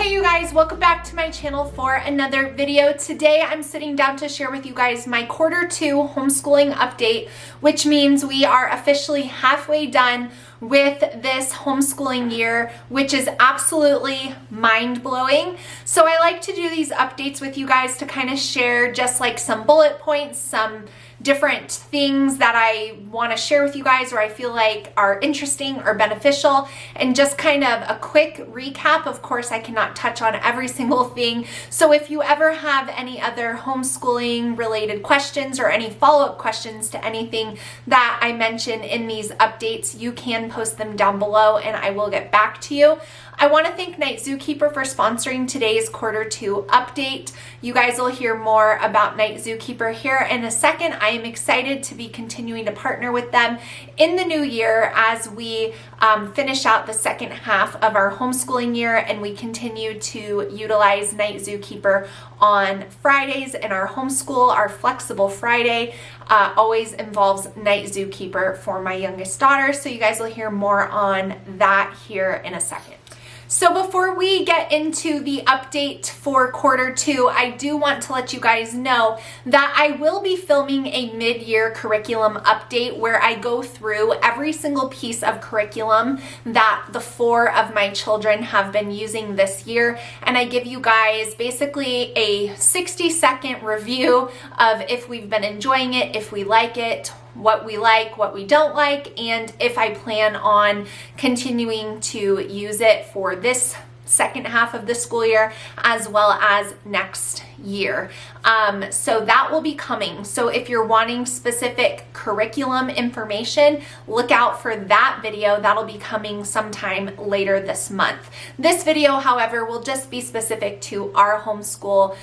Hey you guys, welcome back to my channel for another video. Today I'm sitting down to share with you guys my Q2 homeschooling update, which means we are officially halfway done with this homeschooling year, which is absolutely mind-blowing. So I like to do these updates with you guys to kind of share just like some bullet points, some different things that I want to share with you guys or I feel like are interesting or beneficial, and just kind of a quick recap. Of course, I cannot touch on every single thing. So if you ever have any other homeschooling related questions or any follow-up questions to anything that I mention in these updates, you can post them down below and I will get back to you. I want to thank Night Zookeeper for sponsoring today's Q2 update. You guys will hear more about Night Zookeeper here in a second. I am excited to be continuing to partner with them in the new year as we finish out the second half of our homeschooling year, and we continue to utilize Night Zookeeper on Fridays in our homeschool. Our flexible Friday always involves Night Zookeeper for my youngest daughter, so you guys will hear more on that here in a second. So before we get into the update for Q2, I do want to let you guys know that I will be filming a mid-year curriculum update where I go through every single piece of curriculum that the 4 of my children have been using this year, and I give you guys basically a 60-second review of if we've been enjoying it, if we like it, what we don't like, and if I plan on continuing to use it for this second half of the school year as well as next year. So that will be coming. So if you're wanting specific curriculum information, look out for that video. That'll be coming sometime later this month. This video, however, will just be specific to our homeschool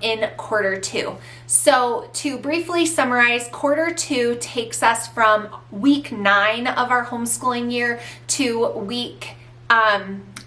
in Q2. So to briefly summarize, Q2 takes us from week 9 of our homeschooling year to week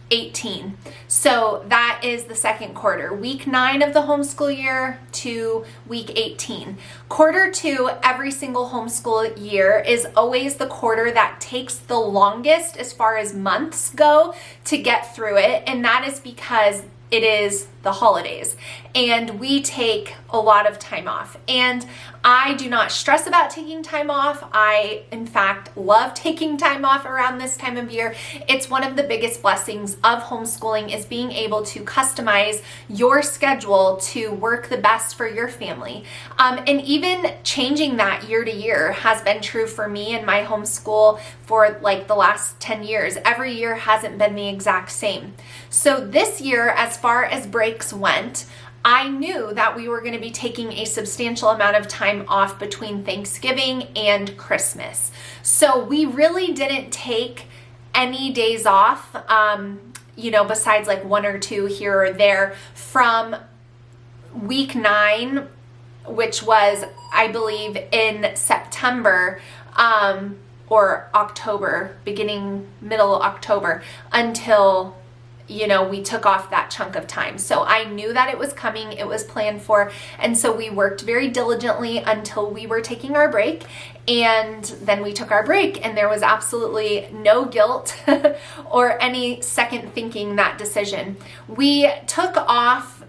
18. So that is the second quarter. Week 9 of the homeschool year to week 18. Q2 every single homeschool year is always the quarter that takes the longest as far as months go to get through it, and that is because it is the holidays and we take a lot of time off. And I do not stress about taking time off. I, in fact, love taking time off around this time of year. It's one of the biggest blessings of homeschooling, is being able to customize your schedule to work the best for your family. And even changing that year to year has been true for me in my homeschool for like the last 10 years. Every year hasn't been the exact same. So this year, as far as breaks went, I knew that we were going to be taking a substantial amount of time off between Thanksgiving and Christmas. So we really didn't take any days off, besides like 1 or 2 here or there from week 9, which was, I believe, in September, or October, middle October, until we took off that chunk of time. So I knew that it was coming, it was planned for, and so we worked very diligently until we were taking our break, and then we took our break, and there was absolutely no guilt or any second thinking that decision. We took off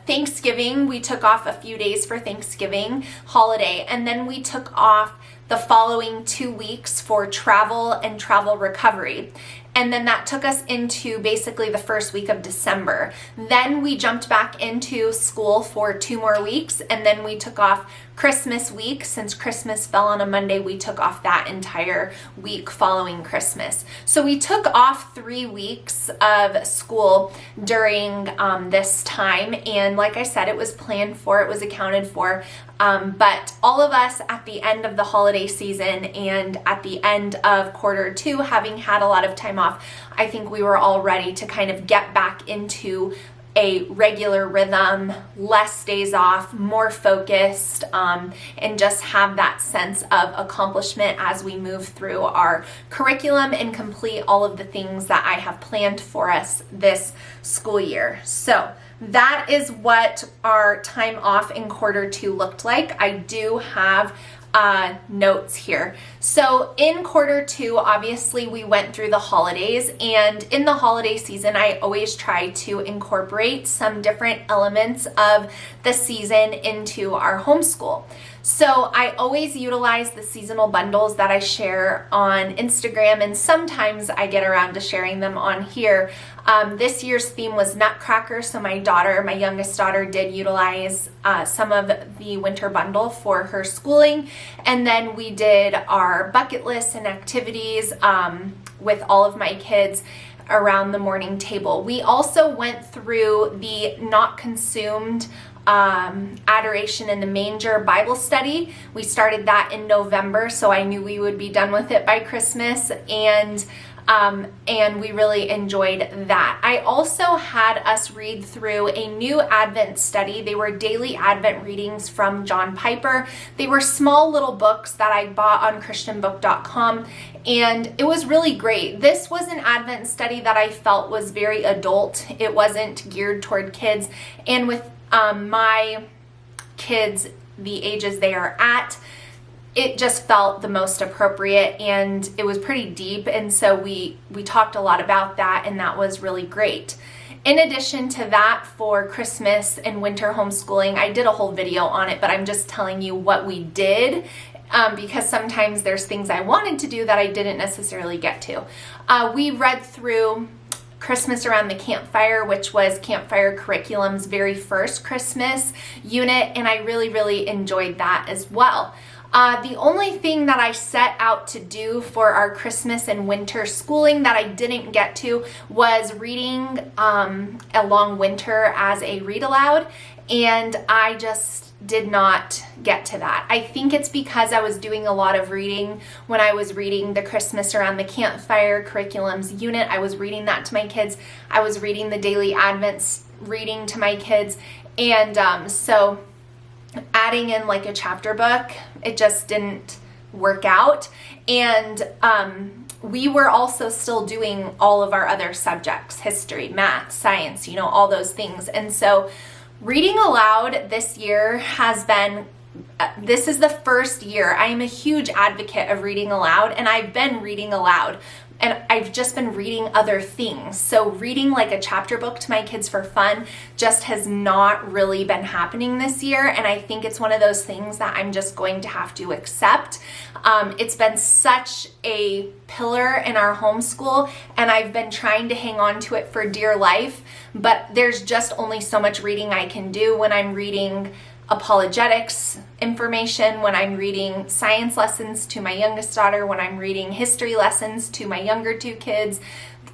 Thanksgiving, we took off a few days for Thanksgiving holiday, and then we took off the following 2 weeks for travel and travel recovery. And then that took us into basically the first week of December. Then we jumped back into school for 2 more weeks, and then we took off Christmas week. Since Christmas fell on a Monday, we took off that entire week following Christmas. So we took off 3 weeks of school during this time, and like I said, it was planned for, it was accounted for. But all of us at the end of the holiday season and at the end of Q2, having had a lot of time off, I think we were all ready to kind of get back into a regular rhythm, less days off, more focused, and just have that sense of accomplishment as we move through our curriculum and complete all of the things that I have planned for us this school year. So that is what our time off in Q2 looked like. I do have notes here. So in quarter two, obviously we went through the holidays, and in the holiday season, I always try to incorporate some different elements of the season into our homeschool. So I always utilize the seasonal bundles that I share on Instagram, and sometimes I get around to sharing them on here. This year's theme was Nutcracker, so my youngest daughter, did utilize some of the winter bundle for her schooling. And then we did our bucket lists and activities with all of my kids around the morning table. We also went through the Not Consumed Adoration in the Manger Bible study. We started that in November, so I knew we would be done with it by Christmas, and we really enjoyed that. I also had us read through a new Advent study. They were daily Advent readings from John Piper. They were small little books that I bought on christianbook.com, and it was really great. This was an Advent study that I felt was very adult. It wasn't geared toward kids, and with my kids, the ages they are at, it just felt the most appropriate, and it was pretty deep, and so we talked a lot about that, and that was really great. In addition to that, for Christmas and winter homeschooling, I did a whole video on it, but I'm just telling you what we did, because sometimes there's things I wanted to do that I didn't necessarily get to. We read through Christmas Around the Campfire, which was Campfire Curriculum's very first Christmas unit, and I really, really enjoyed that as well. The only thing that I set out to do for our Christmas and winter schooling that I didn't get to was reading a long winter as a read aloud, and I just did not get to that. I think it's because I was doing a lot of reading when I was reading the Christmas Around the Campfire Curriculum's unit. I was reading that to my kids. I was reading the daily Advents reading to my kids, and so adding in like a chapter book, it just didn't work out. And we were also still doing all of our other subjects, history, math, science, all those things. And so reading aloud this year has been, this is the first year. I am a huge advocate of reading aloud, and I've been reading aloud, and I've just been reading other things. So reading like a chapter book to my kids for fun just has not really been happening this year, and I think it's one of those things that I'm just going to have to accept. It's been such a pillar in our homeschool, and I've been trying to hang on to it for dear life, but there's just only so much reading I can do when I'm reading apologetics information, when I'm reading science lessons to my youngest daughter, when I'm reading history lessons to my younger two kids,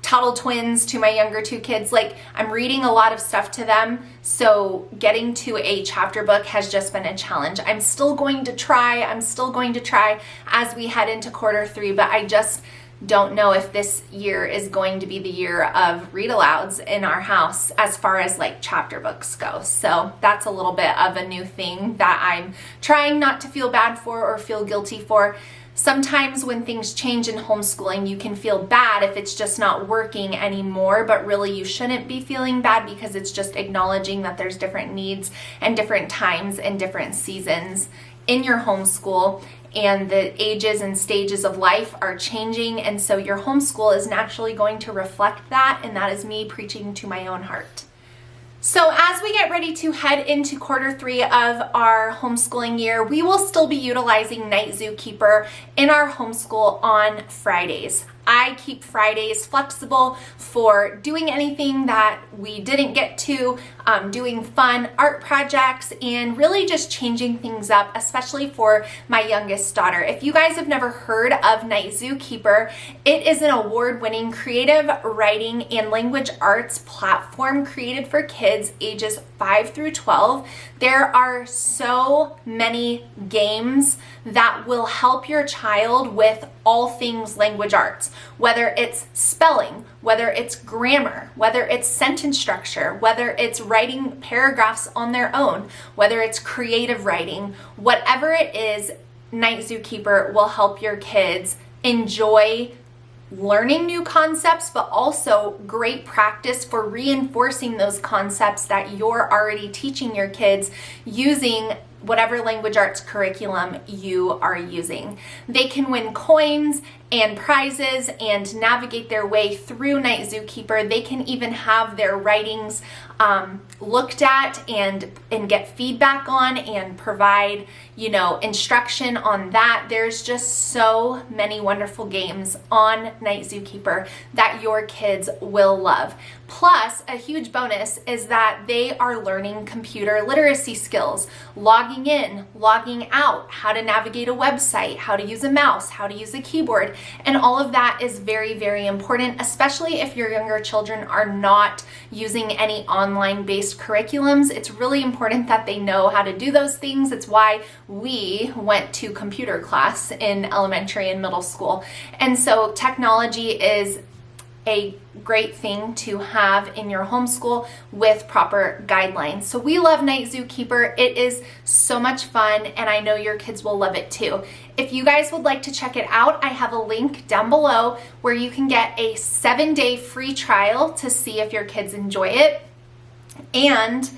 Tuttle twins to my younger two kids. Like, I'm reading a lot of stuff to them, so getting to a chapter book has just been a challenge. I'm still going to try as we head into quarter three, but I just don't know if this year is going to be the year of read alouds in our house as far as like chapter books go. So that's a little bit of a new thing that I'm trying not to feel bad for or feel guilty for. Sometimes when things change in homeschooling, you can feel bad if it's just not working anymore, but really you shouldn't be feeling bad, because it's just acknowledging that there's different needs and different times and different seasons in your homeschool, and the ages and stages of life are changing, and so your homeschool is naturally going to reflect that, and that is me preaching to my own heart. So as we get ready to head into quarter three of our homeschooling year, we will still be utilizing Night Zookeeper in our homeschool on Fridays. I keep Fridays flexible for doing anything that we didn't get to, doing fun art projects, and really just changing things up, especially for my youngest daughter. If you guys have never heard of Night Zookeeper, it is an award-winning creative writing and language arts platform created for kids ages 5 through 12. There are so many games that will help your child with all things language arts, whether it's spelling, whether it's grammar, whether it's sentence structure, whether it's writing paragraphs on their own, whether it's creative writing, whatever it is, Night Zookeeper will help your kids enjoy learning new concepts, but also great practice for reinforcing those concepts that you're already teaching your kids using whatever language arts curriculum you are using. They can win coins and prizes and navigate their way through Night Zookeeper. They can even have their writings looked at and get feedback on and provide, you know, instruction on that. There's just so many wonderful games on Night Zookeeper that your kids will love. Plus, a huge bonus is that they are learning computer literacy skills, logging in, logging out, how to navigate a website, how to use a mouse, how to use a keyboard, and all of that is very, very important, especially if your younger children are not using any online-based curriculums. It's really important that they know how to do those things. It's why we went to computer class in elementary and middle school. And so technology is a great thing to have in your homeschool with proper guidelines. So we love Night Zookeeper. It is so much fun, and I know your kids will love it too. If you guys would like to check it out, I have a link down below where you can get a 7-day free trial to see if your kids enjoy it, and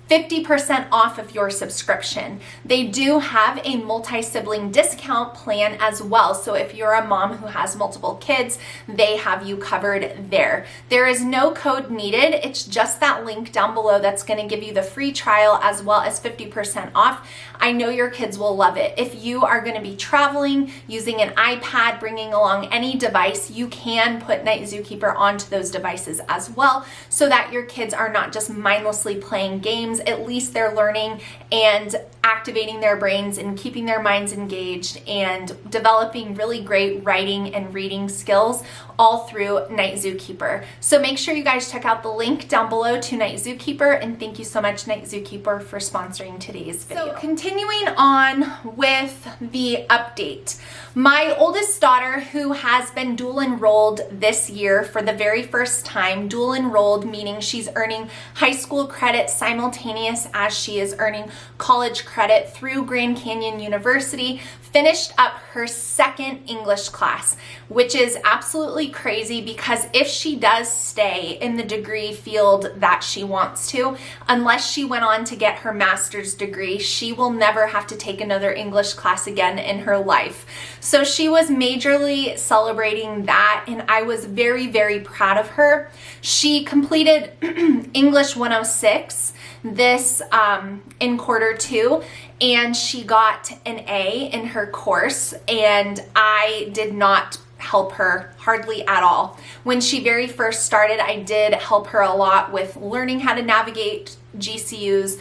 50% off of your subscription. They do have a multi-sibling discount plan as well. So if you're a mom who has multiple kids, they have you covered there. There is no code needed. It's just that link down below that's going to give you the free trial as well as 50% off. I know your kids will love it. If you are going to be traveling, using an iPad, bringing along any device, you can put Night Zookeeper onto those devices as well so that your kids are not just mindlessly playing games. At least they're learning and activating their brains and keeping their minds engaged and developing really great writing and reading skills all through Night Zookeeper. So make sure you guys check out the link down below to Night Zookeeper, and thank you so much, Night Zookeeper, for sponsoring today's video. So continuing on with the update. My oldest daughter, who has been dual enrolled this year for the very first time, dual enrolled meaning she's earning high school credit simultaneous as she is earning college credit through Grand Canyon University, finished up her second English class, which is absolutely crazy because if she does stay in the degree field that she wants to, unless she went on to get her master's degree, she will never have to take another English class again in her life. So she was majorly celebrating that, and I was very, very proud of her. She completed English 106 this in quarter 2, and she got an A in her course, and I did not help her hardly at all. When she very first started, I did help her a lot with learning how to navigate GCU's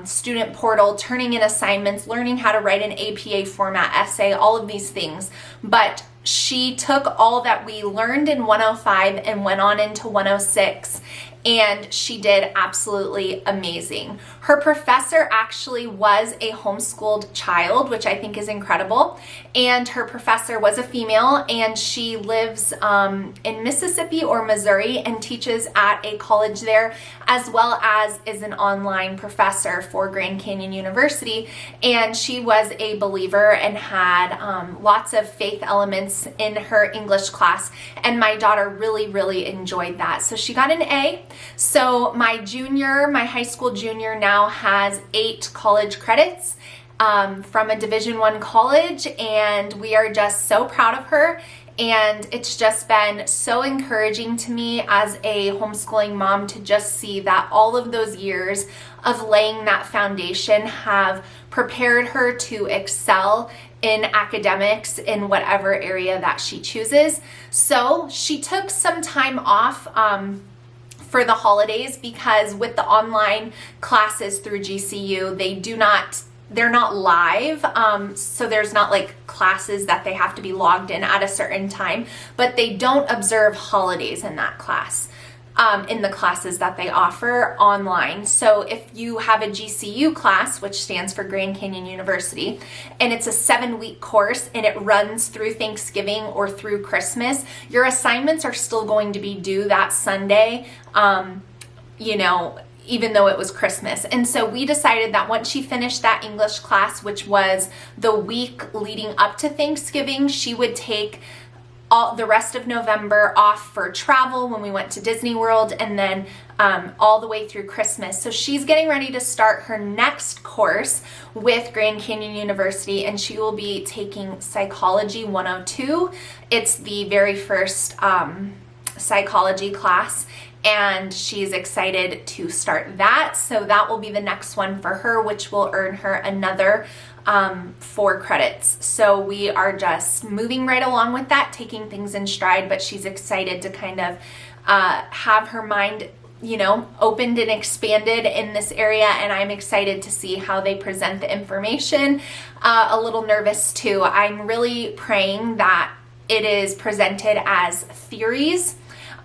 student portal, turning in assignments, learning how to write an APA format essay, all of these things. But she took all that we learned in 105 and went on into 106, and she did absolutely amazing. Her professor actually was a homeschooled child, which I think is incredible, and her professor was a female, and she lives in Mississippi or Missouri and teaches at a college there, as well as is an online professor for Grand Canyon University, and she was a believer and had lots of faith elements in her English class, and my daughter really, really enjoyed that. So she got an A. So my high school junior now has 8 college credits from a Division I college, and we are just so proud of her. And it's just been so encouraging to me as a homeschooling mom to just see that all of those years of laying that foundation have prepared her to excel in academics in whatever area that she chooses. So she took some time off for the holidays because with the online classes through GCU, they're not live, so there's not like classes that they have to be logged in at a certain time, but they don't observe holidays in that class, in the classes that they offer online. So if you have a GCU class, which stands for Grand Canyon University, and it's a 7-week course and it runs through Thanksgiving or through Christmas, your assignments are still going to be due that Sunday, even though it was Christmas. And so we decided that once she finished that English class, which was the week leading up to Thanksgiving, she would take all the rest of November off for travel when we went to Disney World, and then all the way through Christmas. So she's getting ready to start her next course with Grand Canyon University, and she will be taking Psychology 102. It's the very first psychology class, and she's excited to start that. So that will be the next one for her, which will earn her another 4 credits. So we are just moving right along with that, taking things in stride, but she's excited to kind of have her mind, you know, opened and expanded in this area, and I'm excited to see how they present the information. A little nervous too. I'm really praying that it is presented as theories,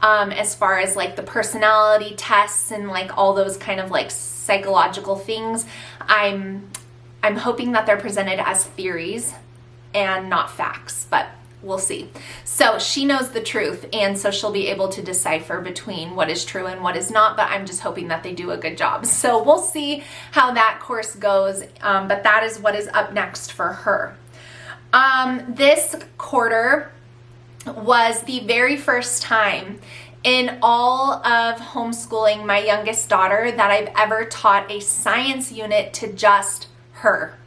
as far as like the personality tests and like all those kind of like psychological things. I'm hoping that they're presented as theories and not facts, but we'll see. So she knows the truth, and so she'll be able to decipher between what is true and what is not, but I'm just hoping that they do a good job. So we'll see how that course goes, but that is what is up next for her. This quarter was the very first time in all of homeschooling my youngest daughter that I've ever taught a science unit to just her.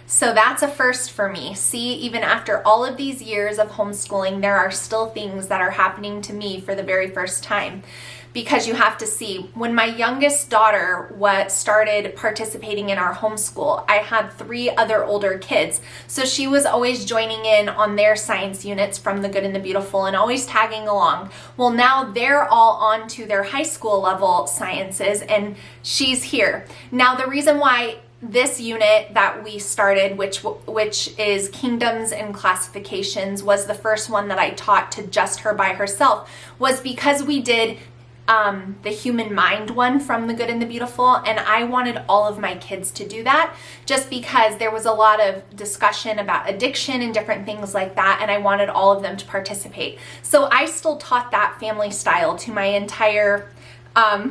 So that's a first for me. See, even after all of these years of homeschooling, there are still things that are happening to me for the very first time. Because you have to see, when my youngest daughter started participating in our homeschool, I had 3 other older kids. So she was always joining in on their science units from the Good and the Beautiful and always tagging along. Well, now they're all on to their high school level sciences, and she's here. Now, the reason why this unit that we started, which is Kingdoms and Classifications, was the first one that I taught to just her by herself, was because we did the human mind one from the Good and the Beautiful, and I wanted all of my kids to do that just because there was a lot of discussion about addiction and different things like that, and I wanted all of them to participate. So I still taught that family style to my entire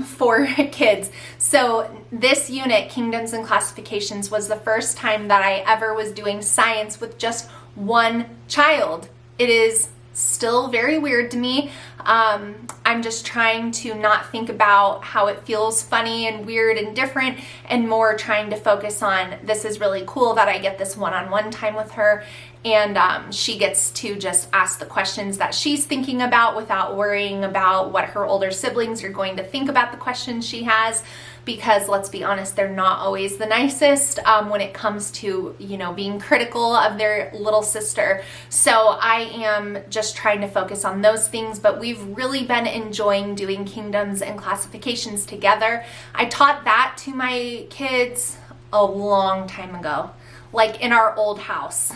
4 kids. So this unit, Kingdoms and Classifications, was the first time that I ever was doing science with just 1 child. It is still very weird to me. I'm just trying to not think about how it feels funny and weird and different, and more trying to focus on, this is really cool that I get this one-on-one time with her, and she gets to just ask the questions that she's thinking about without worrying about what her older siblings are going to think about the questions she has. Because let's be honest, they're not always the nicest when it comes to, you know, being critical of their little sister. So I am just trying to focus on those things, but we've really been enjoying doing Kingdoms and Classifications together. I taught that to my kids a long time ago, like in our old house.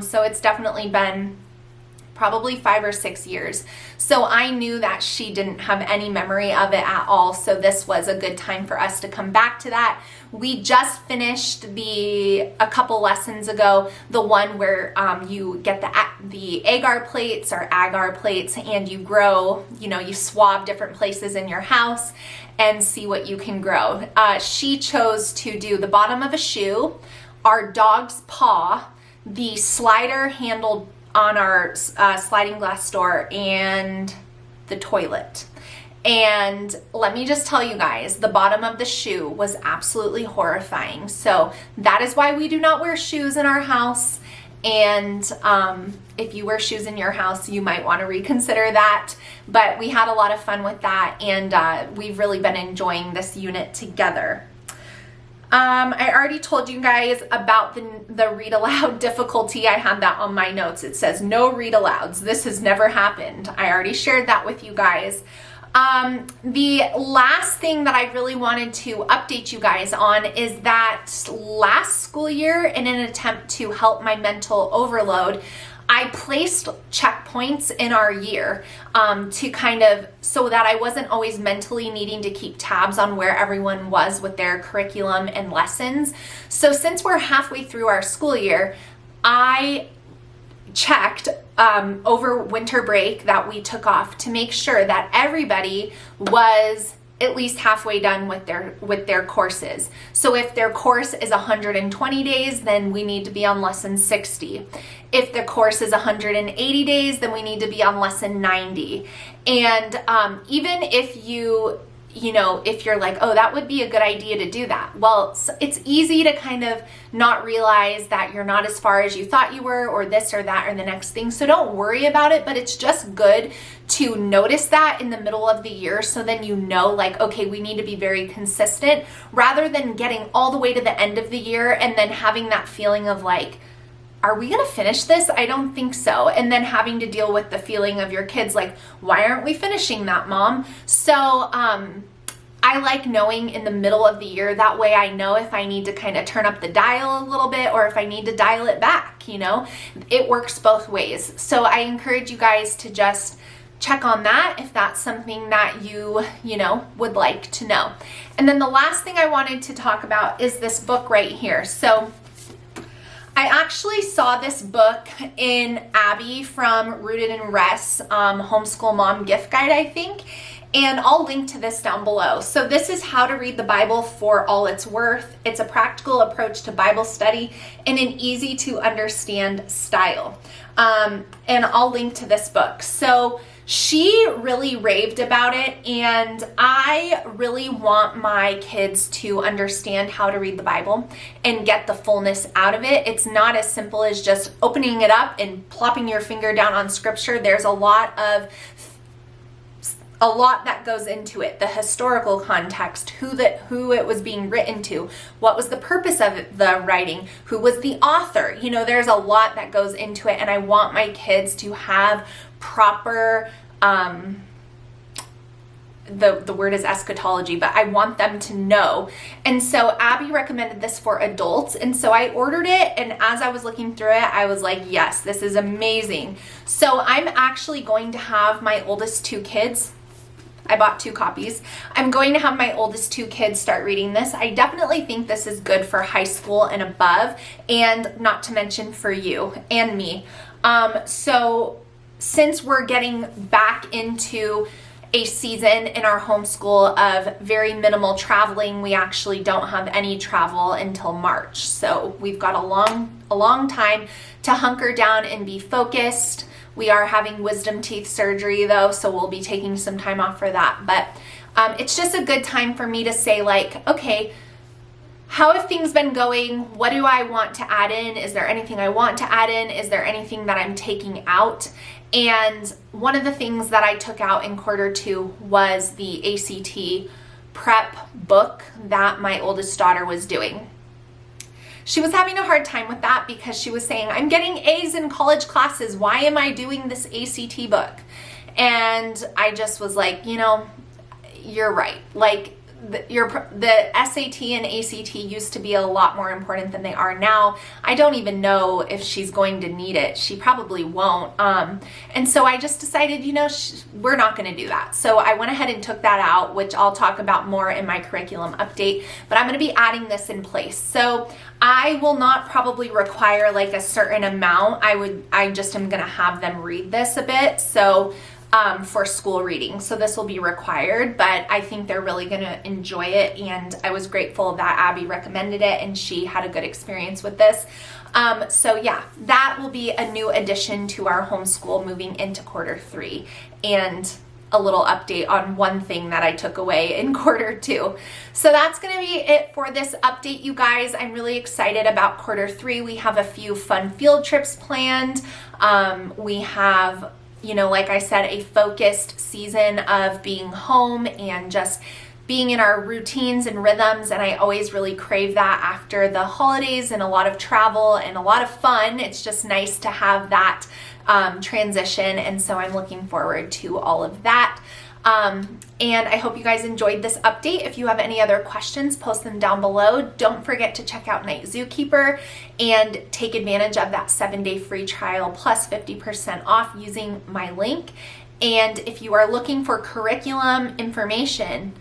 So it's definitely been probably 5 or 6 years. So I knew that she didn't have any memory of it at all. So this was a good time for us to come back to that. We just finished a couple lessons ago, the one where you get the agar plates or agar plates, and you grow, you know, you swab different places in your house and see what you can grow. She chose to do the bottom of a shoe, our dog's paw, the slider handled on our sliding glass door, and the toilet. And let me just tell you guys, the bottom of the shoe was absolutely horrifying. So that is why we do not wear shoes in our house. And if you wear shoes in your house, you might want to reconsider that. But we had a lot of fun with that, and we've really been enjoying this unit together. I already told you guys about the read aloud difficulty. I had that on my notes. It says no read alouds. This has never happened. I already shared that with you guys. The last thing that I really wanted to update you guys on is that last school year, in an attempt to help my mental overload, I placed checkpoints in our year to kind of, so that I wasn't always mentally needing to keep tabs on where everyone was with their curriculum and lessons. So since we're halfway through our school year, I checked over winter break that we took off to make sure that everybody was at least halfway done with their courses. So if their course is 120 days, then we need to be on lesson 60. If the course is 180 days, then we need to be on lesson 90. And even if if you're like, oh, that would be a good idea to do that. Well, it's easy to kind of not realize that you're not as far as you thought you were, or this or that or the next thing. So don't worry about it, but it's just good to notice that in the middle of the year, so then you know, like, okay, we need to be very consistent, rather than getting all the way to the end of the year and then having that feeling of like, are we gonna finish this? I don't think so. And then having to deal with the feeling of your kids like, why aren't we finishing that, Mom? So I like knowing in the middle of the year. That way I know if I need to kind of turn up the dial a little bit, or if I need to dial it back, It works both ways. So I encourage you guys to just check on that if that's something that you would like to know. And then the last thing I wanted to talk about is this book right here. So I actually saw this book in Abby from Rooted in Rest, Homeschool Mom Gift Guide, I think. And I'll link to this down below. So this is How to Read the Bible for All It's Worth. It's a practical approach to Bible study in an easy to understand style. And I'll link to this book. So she really raved about it, and I really want my kids to understand how to read the Bible and get the fullness out of it. It's not as simple as just opening it up and plopping your finger down on scripture. There's a lot that goes into it. The historical context, who it was being written to, what was the purpose of the writing, who was the author. There's a lot that goes into it, and I want my kids to have proper the word is eschatology, but I want them to know. And so Abby recommended this for adults, and so I ordered it, and as I was looking through it, I was like, yes, this is amazing. So I'm actually going to have my oldest two kids, I bought 2 copies. I'm going to have my oldest 2 kids start reading this. I definitely think this is good for high school and above, and not to mention for you and me. So since we're getting back into a season in our homeschool of very minimal traveling, we actually don't have any travel until March. So we've got a long time to hunker down and be focused. We are having wisdom teeth surgery though, so we'll be taking some time off for that. But it's just a good time for me to say, like, okay, how have things been going? What do I want to add in? Is there anything I want to add in? Is there anything that I'm taking out? And one of the things that I took out in Q2 was the ACT prep book that my oldest daughter was doing. She was having a hard time with that because she was saying, I'm getting A's in college classes. Why am I doing this ACT book? And I just was like, you're right. Like, the SAT and ACT used to be a lot more important than they are now. I don't even know if she's going to need it. She probably won't. And so I just decided, we're not going to do that. So I went ahead and took that out, which I'll talk about more in my curriculum update, but I'm going to be adding this in place. So I will not probably require like a certain amount. I just am going to have them read this a bit. So for school reading. So this will be required, but I think they're really going to enjoy it. And I was grateful that Abby recommended it and she had a good experience with this. So yeah, that will be a new addition to our homeschool moving into Q3, and a little update on one thing that I took away in Q2. So that's going to be it for this update, you guys. I'm really excited about Q3. We have a few fun field trips planned. We have, like I said, a focused season of being home and just being in our routines and rhythms, and I always really crave that after the holidays and a lot of travel and a lot of fun. It's just nice to have that transition, and so I'm looking forward to all of that. And I hope you guys enjoyed this update. If you have any other questions, post them down below. Don't forget to check out Night Zookeeper and take advantage of that 7-day free trial plus 50% off using my link. And if you are looking for curriculum information,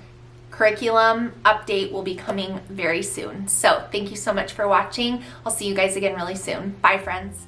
curriculum update will be coming very soon. So thank you so much for watching. I'll see you guys again really soon. Bye, friends.